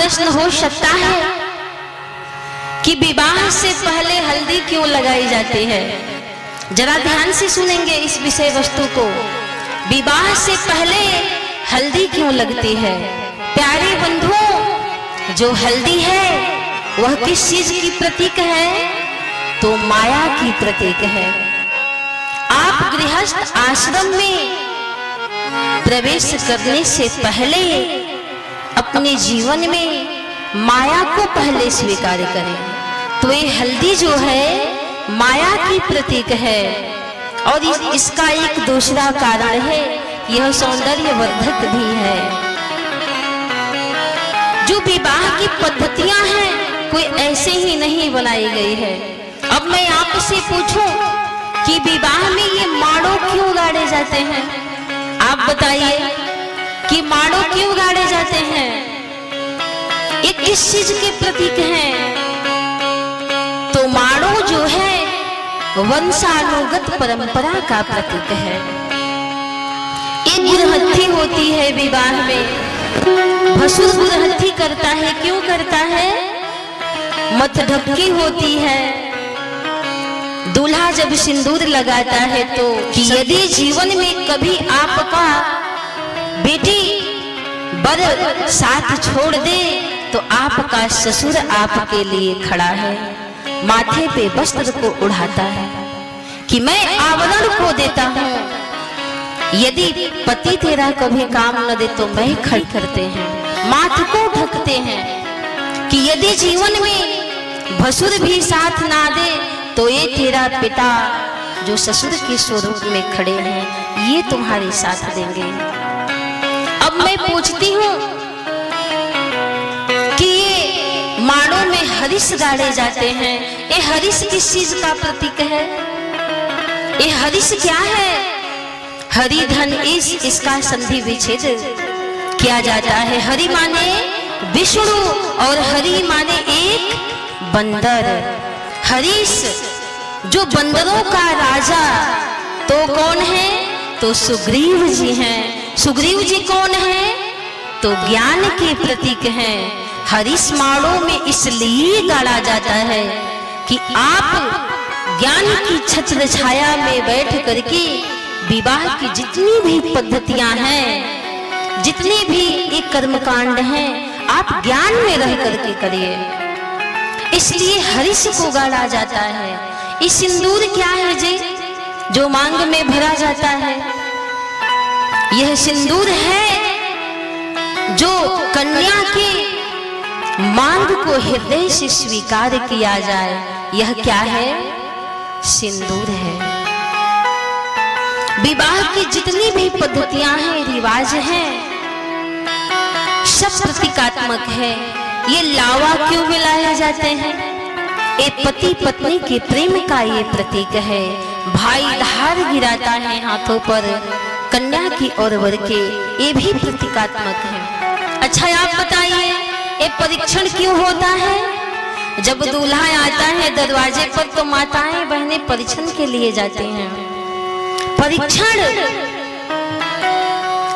प्रश्न हो सकता है कि विवाह से पहले हल्दी क्यों लगाई जाती है। जरा ध्यान से सुनेंगे इस विषय वस्तु को। विवाह से पहले हल्दी क्यों लगती है? प्यारे बंधुओं, जो हल्दी है वह किस चीज की प्रतीक है? तो माया की प्रतीक है। आप गृहस्थ आश्रम में प्रवेश करने से पहले अपने जीवन में माया को पहले स्वीकार करें। तो ये हल्दी जो है माया की प्रतीक है। और इसका एक दूसरा कारण है, यह सौंदर्यवर्धक भी है। जो विवाह की पद्धतियां हैं कोई ऐसे ही नहीं बनाई गई है। अब मैं आपसे पूछूं कि विवाह में ये माड़ो क्यों गाड़े जाते हैं? आप बताइए कि माड़ो क्यों गाड़े जाते हैं? ये किस चीज के प्रतीक हैं? तो माड़ो जो है वंशानुगत परंपरा का प्रतीक है। एक गुरहथी होती है विवाह में, भसुर गुरहथी करता है। क्यों करता है? मतढक्की होती है। दूल्हा जब सिंदूर लगाता है तो यदि जीवन में कभी आपका बेटी बर साथ छोड़ दे तो आपका ससुर आपके लिए खड़ा है, माथे पे वस्त्र को उड़ाता है कि मैं आवरण को देता हूँ। यदि पति तेरा कभी काम न दे तो मैं खड़ करते हैं, माथ को ढकते हैं कि यदि जीवन में भसुर भी साथ ना दे तो ये तेरा पिता जो ससुर के स्वरूप में खड़े हैं ये तुम्हारे साथ देंगे। अब मैं पूछती हूँ कि ये माड़ों में हरिश गाड़े जाते हैं, ये हरिश किस चीज का प्रतीक है? ये हरिश क्या है? हरि धन इसका संधि विच्छेद किया जाता है। हरि माने विष्णु और हरि माने एक बंदर। हरीश जो बंदरों का राजा तो कौन है? तो सुग्रीव जी हैं। सुग्रीव जी कौन है? तो ज्ञान के प्रतीक हैं। हरीश माड़ों में इसलिए गाड़ा जाता है कि आप ज्ञान की छत्र छाया में बैठ करके विवाह की जितनी भी पद्धतियां हैं, जितने भी एक कर्मकांड हैं, आप ज्ञान में रह करके करिए। इसलिए हरीश को गाड़ा जाता है। इस सिंदूर क्या है जी जो मांग में भरा जाता है? यह सिंदूर है जो कन्या के मांग को हृदय से स्वीकार किया जाए। यह क्या है? सिंदूर है। विवाह की जितनी भी पद्धतियां हैं, रिवाज हैं, सब प्रतीकात्मक है। ये लावा क्यों मिलाए जाते हैं? ये पति पत्नी के प्रेम का ये प्रतीक है। भाई धार गिराता है हाथों पर कन्या की और वर के, ये भी प्रतीकात्मक है। अच्छा आप बताइए ये परीक्षण क्यों होता है? जब दूल्हा आता है दरवाजे पर तो माताएं बहनें परीक्षण के लिए जाती हैं। परीक्षण,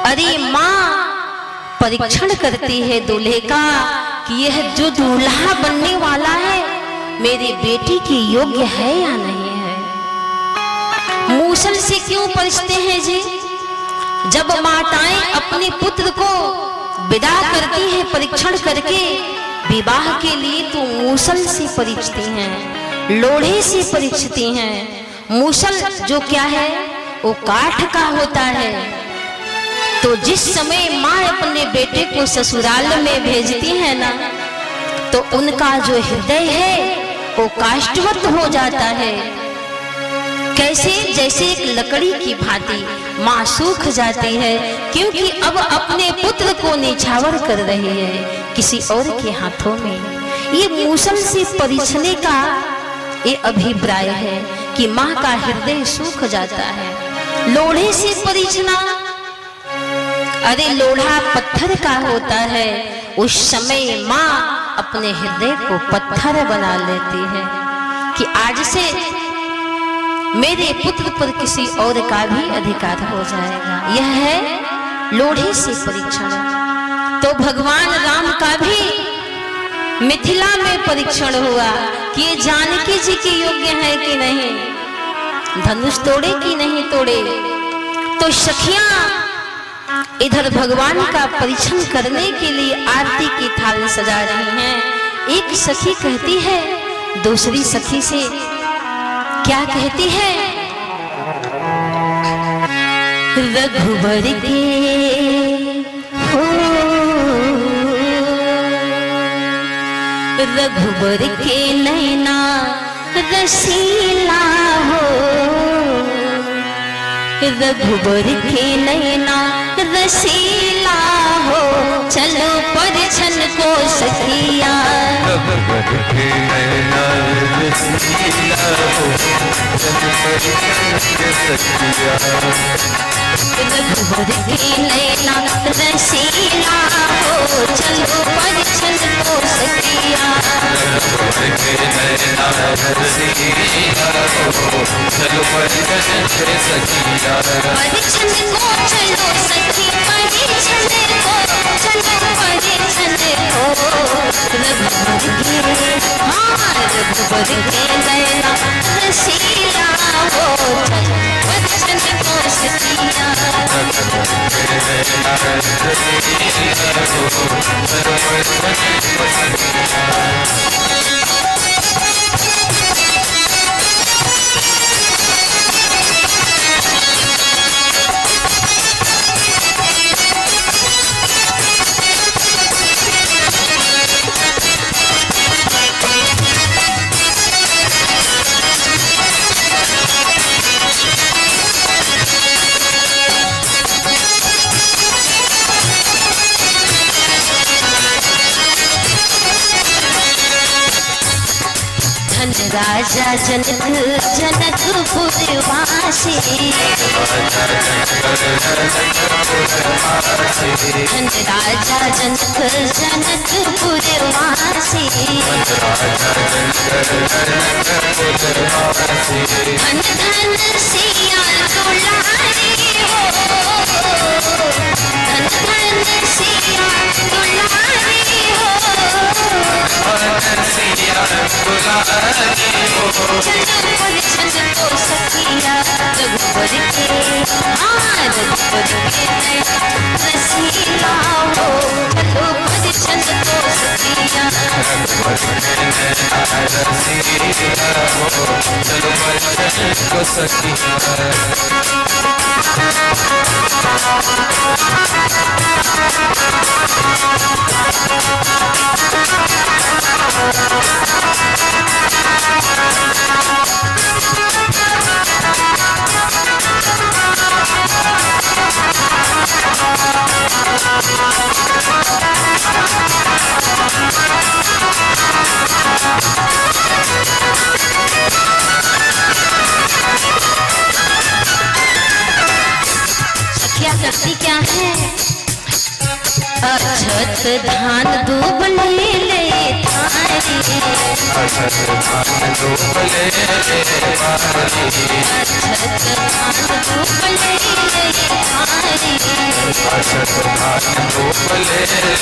अरे माँ परीक्षण करती है दूल्हे का कि यह जो दूल्हा बनने वाला है मेरी बेटी के योग्य है या नहीं है। मूसल से क्यों परिचते हैं जी? जब माताएं अपने पुत्र को विदा करती हैं परीक्षण करके विवाह के लिए तो मूसल से परिचती हैं, लोढ़े से परिचती हैं। मूसल जो क्या है वो काठ का होता है। तो जिस समय माँ अपने बेटे को ससुराल में भेजती है ना तो उनका जो हृदय है वो काष्ठवत हो जाता है। कैसे? जैसे एक लकड़ी की भांति माँ सूख जाती है, क्योंकि अब अपने पुत्र को निछावर कर रही है किसी और के हाथों में। ये मूसल से परिछने का ये अभिप्राय है कि माँ का हृदय सूख जाता है। लोढ़े से परिछना, अरे लोढ़ा पत्थर का होता है। उस समय माँ अपने हृदय को पत्थर बना लेती है कि आज से मेरे पुत्र पर किसी और का भी अधिकार हो जाएगा। यह है लोढ़े से परीक्षण। तो भगवान राम का भी मिथिला में परीक्षण हुआ कि ये जानकी जी के योग्य है कि नहीं, धनुष तोड़े कि नहीं तोड़े। तो सखियां इधर भगवान का परीक्षण करने के लिए आरती की थाल सजा रही हैं। एक सखी कहती है दूसरी सखी से, क्या कहती है? रघुबर के हो, रघुबर के नैना रसीला हो, रघुबर के नैना रसीला हो, चलो परिछन को सखिया। रघुबर के नैना रसीला हो, चलो परिछन को सखिया। रघुबर के नैना रसीला हो, चलो परिछन को सखिया। रघुबर के नैना रसीला हो, चलो परिछन को सखिया। परिछन को चलो सखी, परिछन को चलो, परिछन को। रघुबर के, हाँ रघुबर के नैना रसीला हो, चलो परिछन को सखिया। रघुबर के नैना रसीला हो, चलो परिछन को सखिया। राजा जनक जनकपुर वासी, धन राजा जनक जनकपुर वासी, धन धन सिया दुलारी हो, धन धन सिया दुलारी हो, चलो परिछन को सखिया। रघुबर के, हाँ रघुबर के नैना रसीला हो, चलो परिछन को सखिया। रघुबर के नैना रसीला हो, चलो परिछन को सखिया। सखिया करती क्या है? अक्षत धान दूब ले ले थारी, अक्षत धान दूब ले ले थारी, अक्षत धान दूब ले ले थारी, अक्षत धान दूब ले ले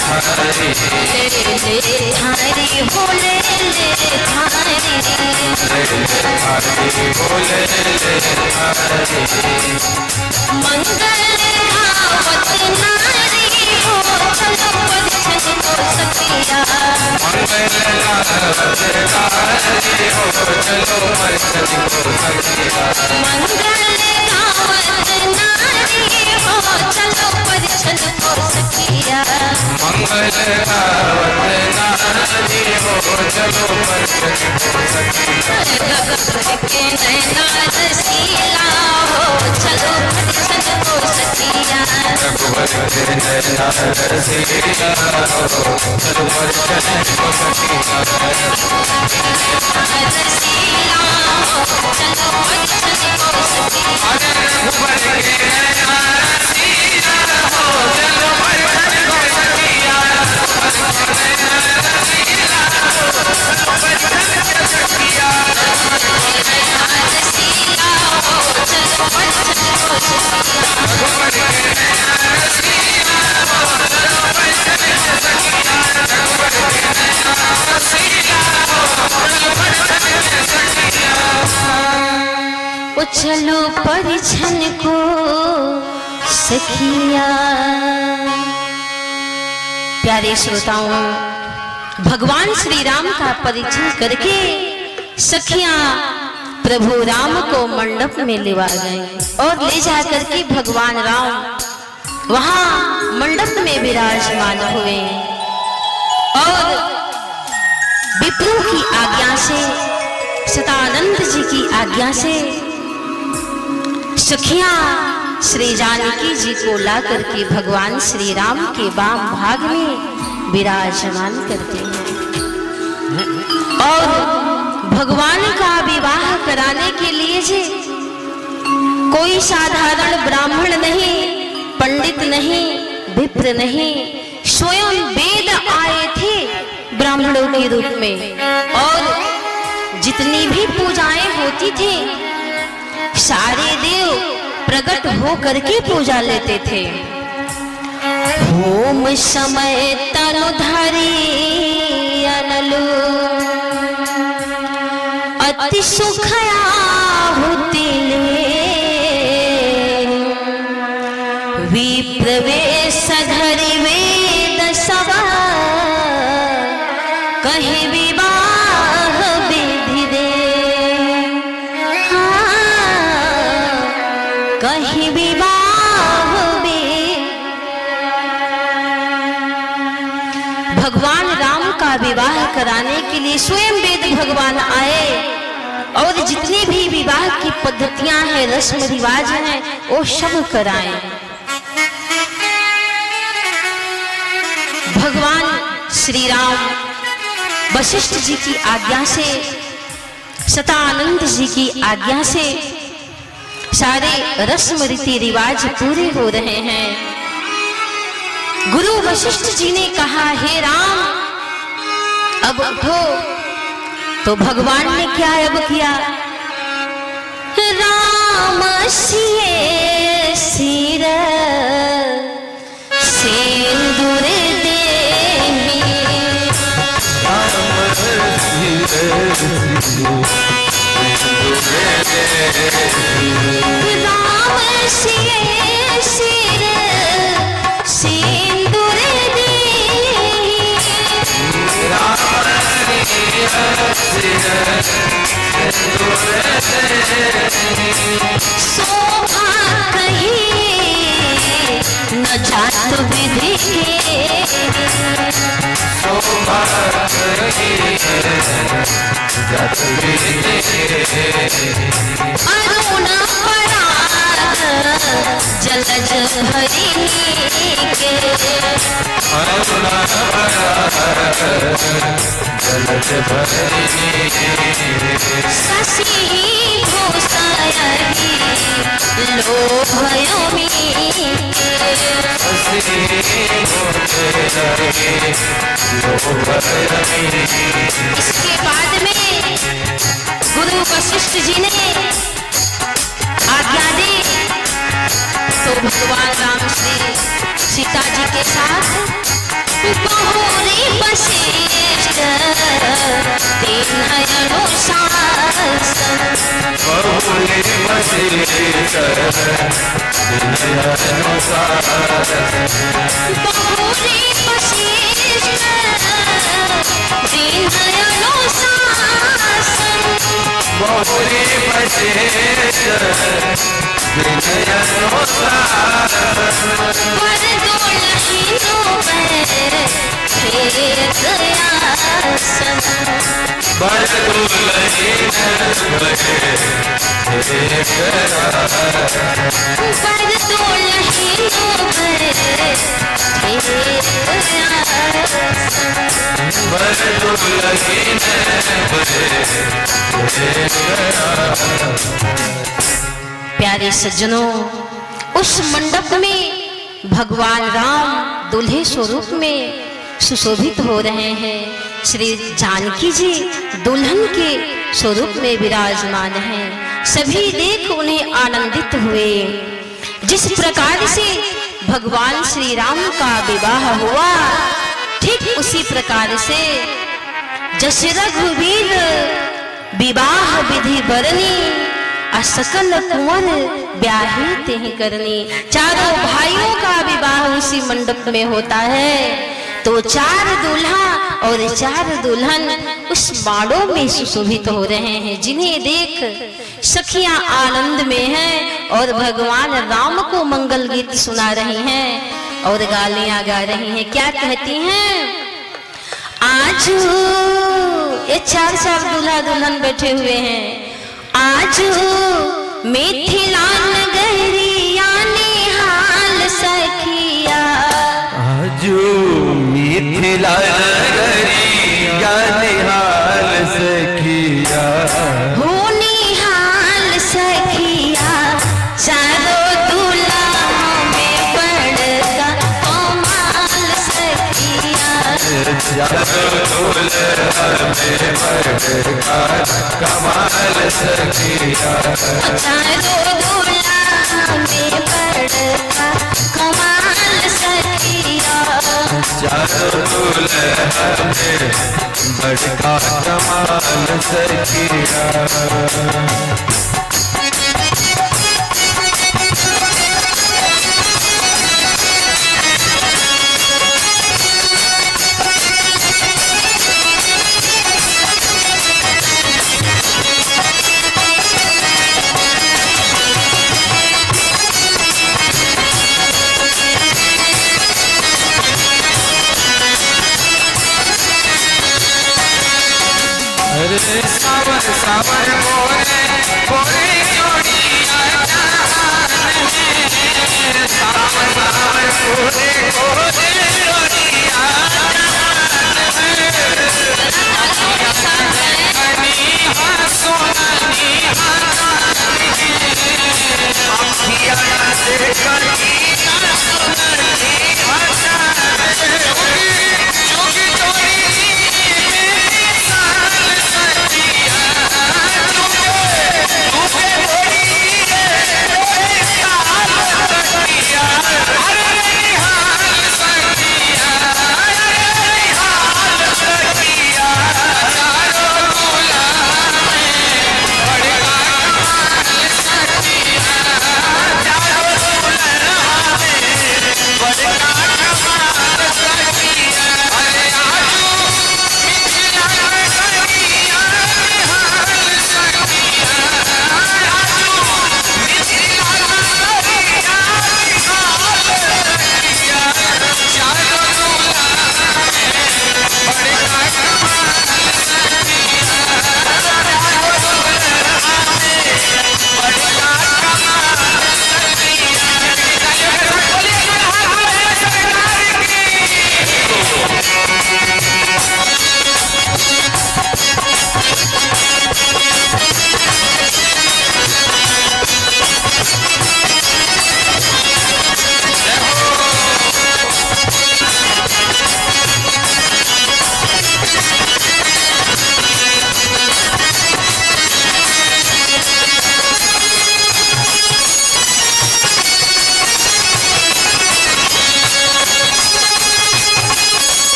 थारी, ले ले थारी हो, ले ले थारी, ले ले थारी हो, ले ले थारी। मंगल धावत नारी हो, चलो परिछन को सखिया। मंगल गावत नारी हो, चलो परिछन को सखिया। मंगल गावत नारी हो, चलो परिछन को सखिया। मंगल गावत नारी हो, चलो परिछन को सखिया। रघुबर के नैना रसीला हो, चलो परिछन को सखिया। रघुबर के नैना रसीला हो, चलो परिछन को सखिया। रसीला हो, चलो परिछन को सखिया। रघुबर के नैना रसीला हो, चलो परिछन को सखिया। रसीला हो, चलो परिछन को सखिया। रसीला हो, चलो परिछन को सखिया। रघुबर के नैना रसीला हो, चलो परिछन को सखिया। रघुबर के नैना चलो परिछन को सखिया। प्यारे श्रोताओं, भगवान श्री राम का परिचय करके सखियां प्रभु राम को मंडप में लेवा गए और ले जाकर के भगवान राम वहां मंडप में विराजमान हुए और विप्रों की आज्ञा से, सतानंद जी की आज्ञा से सखियां श्री जानकी जी को ला करके भगवान श्री राम के वाम भाग में विराजमान करते हैं और भगवान का विवाह कराने के लिए जी कोई साधारण ब्राह्मण नहीं, पंडित नहीं, विप्र नहीं, स्वयं वेद आए थे ब्राह्मणों के रूप में और जितनी भी पूजाएं होती थी सारे देव प्रकट हो करके पूजा लेते थे। होम समय तनुधारी अनलु अति सुखया होती विप्रवेश धरि वेद सब कहे विवाह विधि दे, कहे विवाह विधि। भगवान राम का विवाह कराने के लिए स्वयं वेद भगवान आए और जितनी भी विवाह की पद्धतियां हैं, रस्म रिवाज हैं, वो सब कराएं। भगवान श्री राम वशिष्ठ जी की आज्ञा से, सतानंद जी की आज्ञा से सारे रस्म रीति रिवाज पूरे हो रहे हैं। गुरु वशिष्ठ जी ने कहा, हे राम अब उठो। तो भगवान ने क्या अब किया? राम सिए सिर सिंदूर देहि, राम सिए सिर सिंदूर देहि, शोभा कहीं न जात विधि के, अरुण पराग जलज भरिणी के, शशि भूषयहि लोभयोमी के। इसके बाद में गुरु वशिष्ठ जी ने आज्ञा दी तो भगवान राम श्री सीता जी के साथ बहुरी वशिष्ठ तीन अनुशासन, बहुरी वशिष्ठ तीन अनुशासन, बहुरी वशिष्ठ वर दुल्हिनों पे फेर आसन, वर दुल्हिनों पे प्यारे सज्जनों, उस मंडप में भगवान राम दूल्हे स्वरूप में सुशोभित हो रहे हैं। श्री जानकी जी दुल्हन के स्वरूप में विराजमान हैं। सभी देख उन्हें आनंदित हुए। जिस प्रकार से भगवान श्री राम का विवाह हुआ, ठीक उसी प्रकार से जस रघुवीर विवाह विधि बरनी असकल कुंवर ब्याहे ते ही करनी। चारों भाइयों का विवाह उसी मंडप में होता है। तो 4 दूल्हा और 4 दुल्हन उस बाड़ों में सुशोभित हो रहे हैं, जिन्हें देख सखियां आनंद में हैं और भगवान राम को मंगल गीत सुना रही हैं और गालियां गा रही हैं। क्या कहती हैं? आज ये 4 दूल्हा दुल्हन बैठे हुए हैं। आज मिथिला नगरिया निहाल सखिया, आज मिथिला नगरिया निहाल सखिया, हो निहाल सखिया। चारों दूल्हा में बड़का कमाल सखिया, चारों दूल्हा में बड़का कमाल सखिया, चारों दूल्हा में बड़का कमाल सखिया। चारों दूल्हा में बड़का कमाल सखिया। अरे सावन सावन मोरे मोरे जोड़िया जहान में, सावन सावन मोरे मोरे जोड़िया जहान में, कनिहा सोनानी हाथानी में, अखिया से कनिहा सोनानी हाथानी में, जोगी जोड़ी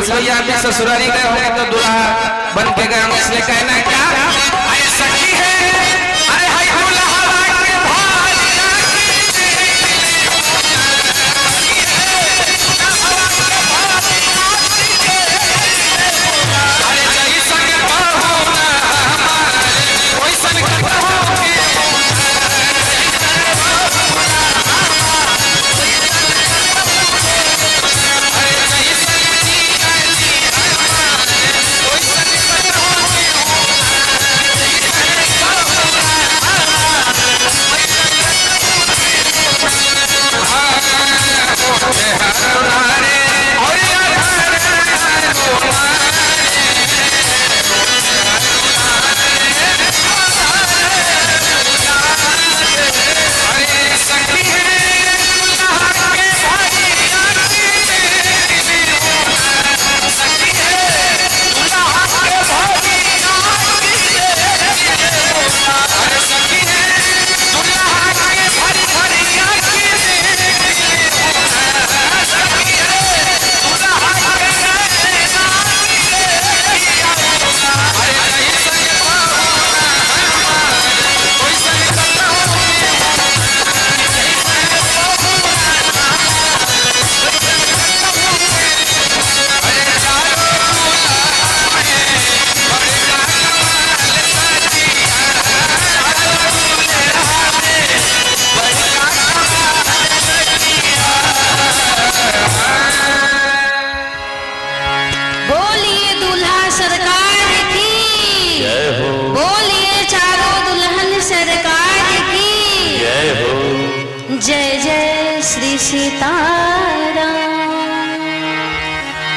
विलास भैया अभी ससुरारी गए होंगे तो दूल्हा बन के गए होंगे, इसलिए कहना क्या अरे सखी है अरे हाय दूल्हा के भालिया अरे जैसन बहुना वैसन कहोगे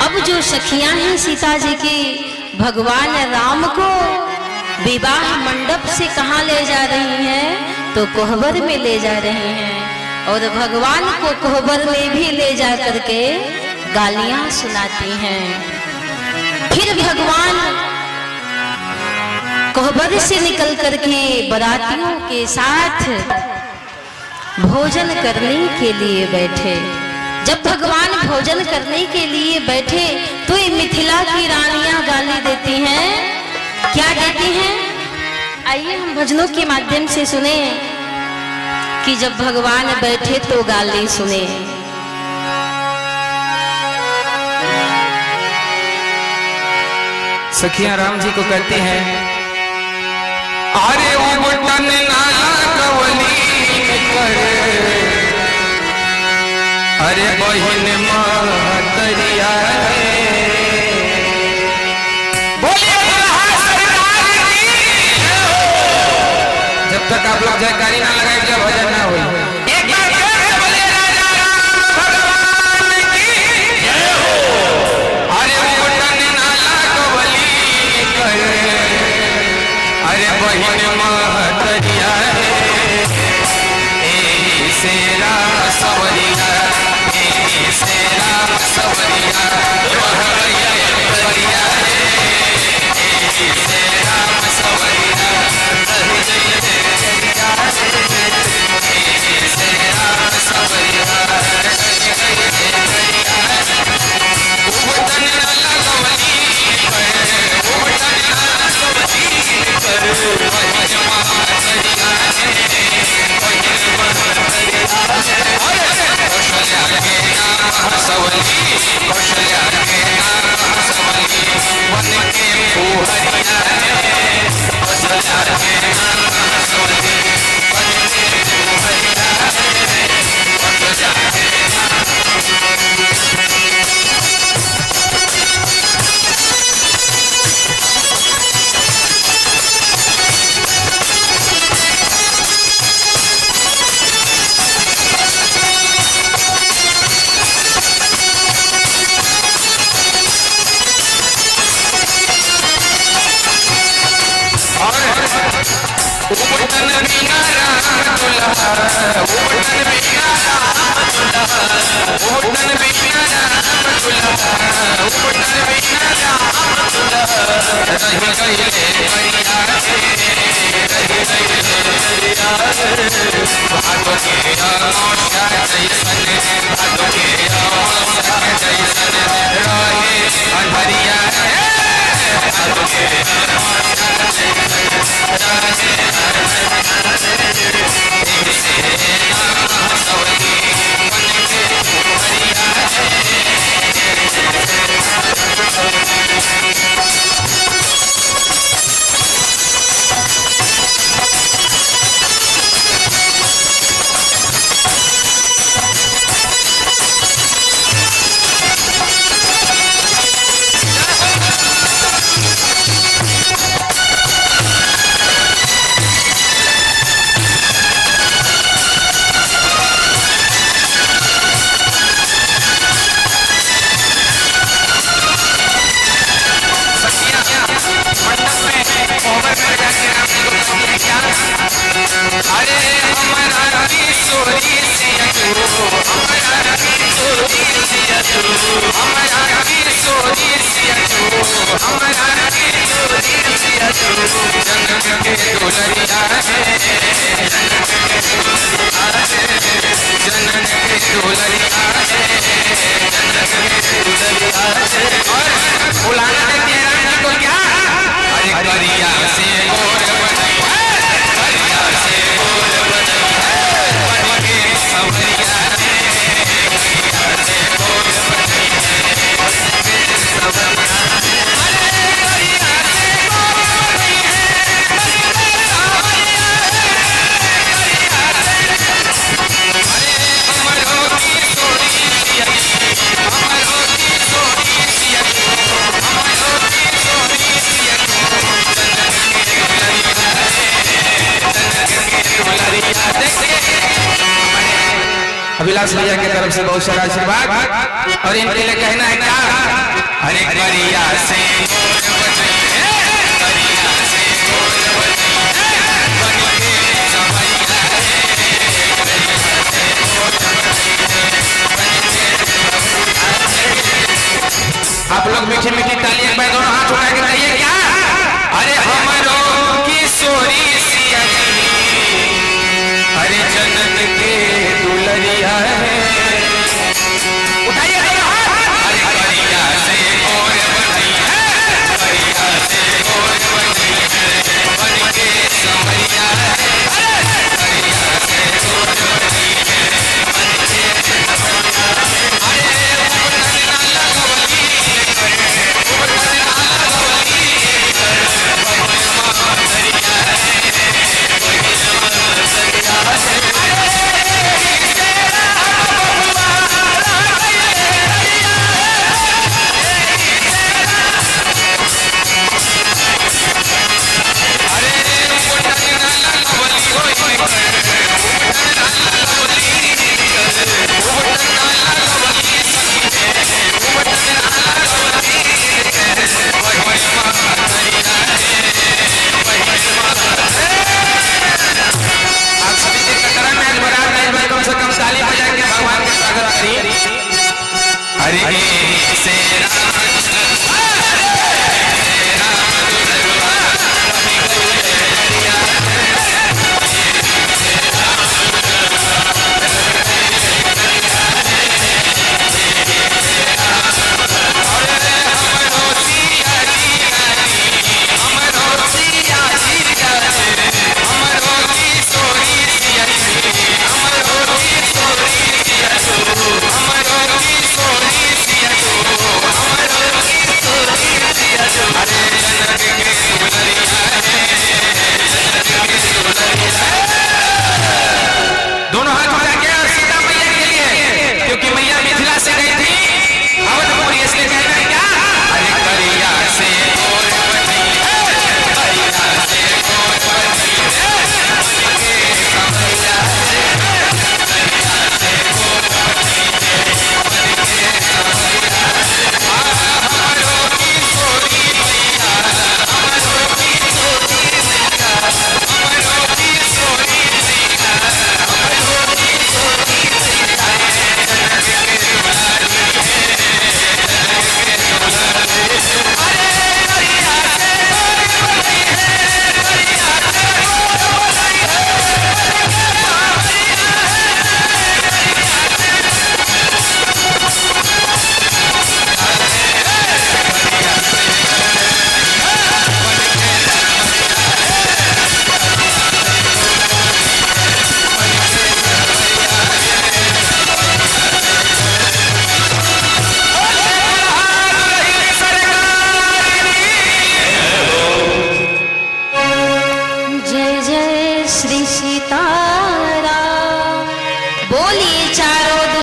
अब जो सखियां हैं सीता जी की भगवान राम को विवाह मंडप से कहाँ ले जा रही हैं तो कोहबर में ले जा रही हैं और भगवान को कोहबर में भी ले जा करके गालियां सुनाती हैं। फिर भगवान कोहबर से निकल करके बारातियों के साथ भोजन करने के लिए बैठे। जब भगवान भोजन करने के लिए बैठे तो ये मिथिला की रानियां गाली देती हैं। क्या देती हैं? आइए हम भजनों के माध्यम से सुने कि जब भगवान बैठे तो गाली सुने। सखियां राम जी को कहती हैं अरे वो बटन नाला कवली करे अरे बहिन महतरिया जब तक आप लोग जयकारी ना लगाए क्या भजन ना हुई। एक बार बोले राजा भगवान की जय हो। अरे वो बटन नाला कवली करे अरे बहिन महतरिया सेरा सवरिया सेरा सवरिया सवरिया सेरा सवरिया अंधरिया बुलाना देते हैं राम जी को क्या? अरे करिया से गोर बनई है, करिया से गोर बनई है, बन के सवरिया से, करिया से गोर बनई है, बन के सवरिया से, अरे करिया से गोर बनई है, बन के सवरिया से, करिया से, अरे हमरो की सोरी सिया, हमरो की सोरी सिया, अभिलाष भैया की तरफ से बहुत सारा आशीर्वाद और इनके लिए कहना है क्या? अरे करिया से